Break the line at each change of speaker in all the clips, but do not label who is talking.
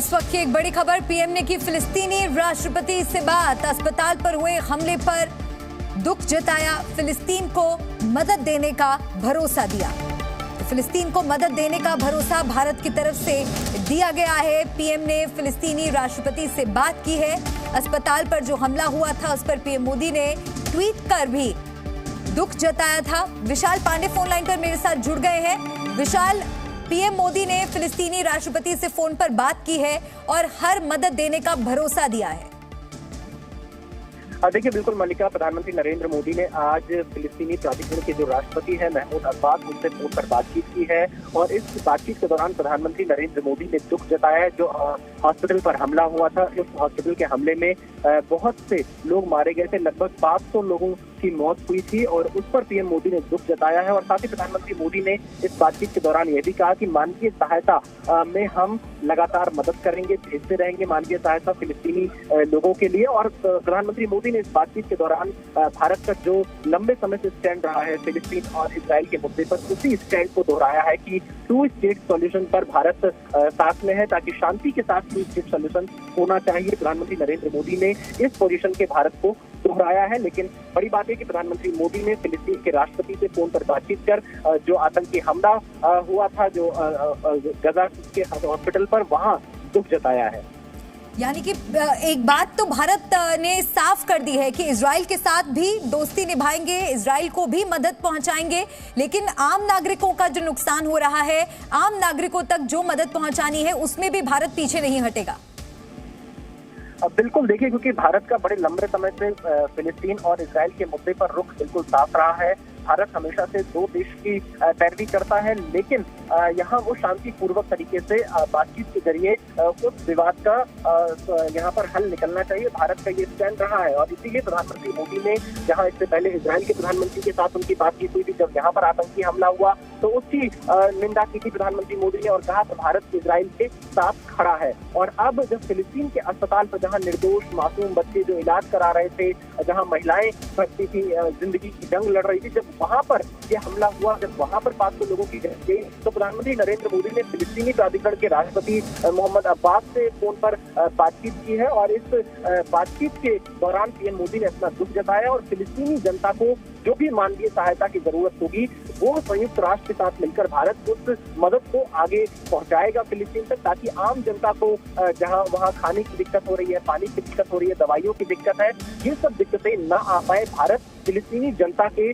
इस वक्त की एक बड़ी खबर, पीएम ने की फिलिस्तीनी राष्ट्रपति से बात। अस्पताल पर हुए हमले पर दुख जताया, फिलिस्तीन को मदद देने का भरोसा दिया। तो फिलिस्तीन को मदद देने का भरोसा भारत की तरफ से दिया गया है। पीएम ने फिलिस्तीनी राष्ट्रपति से बात की है। अस्पताल पर जो हमला हुआ था उस पर पीएम मोदी ने ट्वीट कर भी दुख जताया था। विशाल पांडे फोन लाइन पर मेरे साथ जुड़ गए हैं। विशाल, पीएम मोदी ने फिलिस्तीनी राष्ट्रपति से फोन पर बात की है और हर मदद देने का भरोसा दिया है।
देखिए, बिल्कुल मल्लिका, प्रधानमंत्री नरेंद्र मोदी ने आज फिलिस्तीनी प्राधिकरण के जो राष्ट्रपति हैं महमूद अब्बास, उनसे फोन पर बातचीत की है और इस बातचीत के दौरान प्रधानमंत्री नरेंद्र मोदी ने दुख जताया है जो हॉस्पिटल पर हमला हुआ था। इस हॉस्पिटल के हमले में बहुत से लोग मारे गए थे, लगभग 500 लोगों की मौत हुई थी और उस पर पीएम मोदी ने दुख जताया है। और साथ ही प्रधानमंत्री मोदी ने इस बातचीत के दौरान यह भी कहा कि मानवीय सहायता में हम लगातार मदद करेंगे, भेजते रहेंगे मानवीय सहायता फिलिस्तीनी लोगों के लिए। और प्रधानमंत्री मोदी ने इस बातचीत के दौरान भारत का जो लंबे समय से स्टैंड रहा है फिलिस्तीन और इजराइल के मुद्दे पर, उसी स्टैंड को दोहराया है कि 2 स्टेट सॉल्यूशन पर भारत साथ में है, ताकि शांति के साथ 2 स्टेट सॉल्यूशन होना चाहिए। प्रधानमंत्री नरेंद्र मोदी ने इस पोजीशन के भारत को दोहराया है। लेकिन बड़ी बात है कि प्रधानमंत्री मोदी ने फिलिस्तीन के राष्ट्रपति से फोन पर बातचीत कर जो आतंकी हमला हुआ था जो गजा के हॉस्पिटल पर, वहां दुख जताया है।
यानी कि एक बात तो भारत ने साफ कर दी है कि इजराइल के साथ भी दोस्ती निभाएंगे, इजराइल को भी मदद पहुंचाएंगे, लेकिन आम नागरिकों का जो नुकसान हो रहा है, आम नागरिकों तक जो मदद पहुंचानी है, उसमें भी भारत पीछे नहीं हटेगा।
बिल्कुल, देखिए, क्योंकि भारत का बड़े लंबे समय से फिलिस्तीन और इजराइल के मुद्दे पर रुख बिल्कुल साफ रहा है। भारत हमेशा से 2 देश की पैरवी करता है, लेकिन यहाँ वो शांतिपूर्वक तरीके से बातचीत के जरिए उस विवाद का यहाँ पर हल निकलना चाहिए। भारत का ये स्टैंड रहा है और इसीलिए प्रधानमंत्री मोदी ने, जहाँ इससे पहले इजराइल के प्रधानमंत्री के साथ उनकी बातचीत हुई थी, जब यहाँ पर आतंकी हमला हुआ तो उसकी निंदा की थी प्रधानमंत्री मोदी ने और कहा कि भारत इजराइल के साथ खड़ा है। और अब जब फिलिस्तीन के अस्पताल पर जहाँ निर्दोष मासूम बच्चे जो इलाज करा रहे थे, जहाँ महिलाएं भटकी थी, जिंदगी की जंग लड़ रही थी, जब वहां पर यह हमला हुआ, जब वहां पर 500 लोगों की डेथ गई, तो प्रधानमंत्री नरेंद्र मोदी ने फिलिस्तीनी प्राधिकरण के राष्ट्रपति मोहम्मद अब्बास से फोन पर बातचीत की है। और इस बातचीत के दौरान पीएम मोदी ने अपना दुख जताया और फिलिस्तीनी जनता को जो भी मानवीय सहायता की जरूरत होगी वो संयुक्त राष्ट्र के साथ मिलकर भारत उस मदद को आगे पहुंचाएगा फिलिस्तीन तक, ताकि आम जनता को जहां वहां खाने की दिक्कत हो रही है, पानी की दिक्कत हो रही है, दवाइयों की दिक्कत है, ये सब दिक्कतें ना आ पाए। भारत फिलिस्तीनी जनता के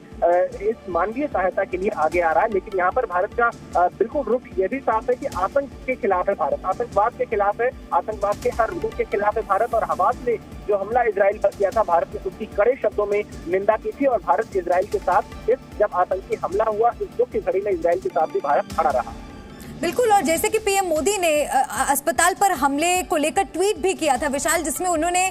इस मानवीय सहायता के लिए आगे आ रहा है। लेकिन यहाँ पर भारत का बिल्कुल रुख यह भी साफ है कि आतंक के खिलाफ है भारत, आतंकवाद के खिलाफ है, आतंकवाद के हर रूप के खिलाफ है भारत। और हमास ने जो हमला इजराइल पर किया था, भारत ने उसकी कड़े शब्दों में निंदा की थी और भारत इजराइल के साथ जब आतंकी हमला हुआ, इस दुख की घड़ी में इजराइल के साथ भी भारत खड़ा रहा।
बिल्कुल, और जैसे कि पीएम मोदी ने अस्पताल पर हमले को लेकर ट्वीट भी किया था विशाल, जिसमें उन्होंने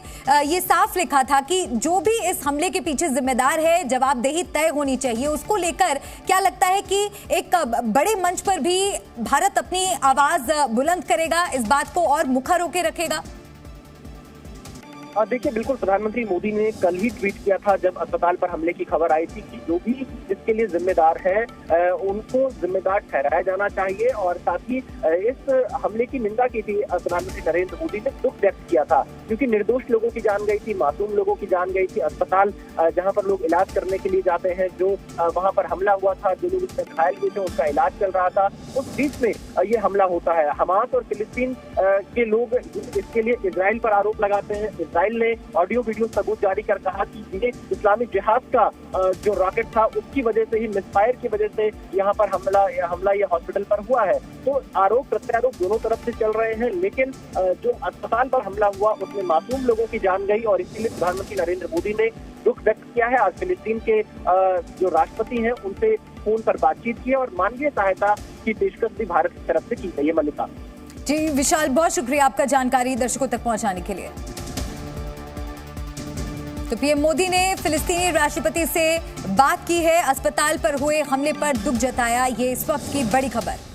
ये साफ लिखा था कि जो भी इस हमले के पीछे जिम्मेदार है, जवाबदेही तय होनी चाहिए। उसको लेकर क्या लगता है कि एक बड़े मंच पर भी भारत अपनी आवाज बुलंद करेगा, इस बात को और मुखर होकर रखेगा?
देखिए, बिल्कुल, प्रधानमंत्री मोदी ने कल ही ट्वीट किया था जब अस्पताल पर हमले की खबर आई थी कि जो भी इसके लिए जिम्मेदार है उनको जिम्मेदार ठहराया जाना चाहिए। और साथ ही इस हमले की निंदा की थी प्रधानमंत्री नरेंद्र मोदी ने, दुख व्यक्त किया था, क्योंकि निर्दोष लोगों की जान गई थी, मासूम लोगों की जान गई थी। अस्पताल जहां पर लोग इलाज करने के लिए जाते हैं, जो वहां पर हमला हुआ था, जो लोग इसमें घायल हुए थे, उनका इलाज चल रहा था, उस बीच में ये हमला होता है। हमास और फिलिस्तीन के लोग इसके लिए इजराइल पर आरोप लगाते हैं। इजराइल ने ऑडियो वीडियो सबूत जारी कर कहा कि ये इस्लामिक जिहाद का जो रॉकेट था उसकी वजह से ही, मिसफायर की वजह से यहाँ पर हमला ये हॉस्पिटल पर हुआ है। तो आरोप प्रत्यारोप दोनों तरफ से चल रहे हैं, लेकिन जो अस्पताल पर हमला हुआ उसमें मासूम लोगों की जान गई और इसीलिए प्रधानमंत्री नरेंद्र मोदी ने दुख व्यक्त किया है। आज फिलिस्तीन के जो राष्ट्रपति हैं उनसे फोन पर बातचीत की और मानवीय सहायता की पेशकश भी भारत की तरफ से की गई है। मल्लिका
जी, विशाल, बहुत शुक्रिया आपका जानकारी दर्शकों तक पहुंचाने के लिए। तो पीएम मोदी ने फिलिस्तीनी राष्ट्रपति से बात की है, अस्पताल पर हुए हमले पर दुख जताया। ये इस वक्त की बड़ी खबर।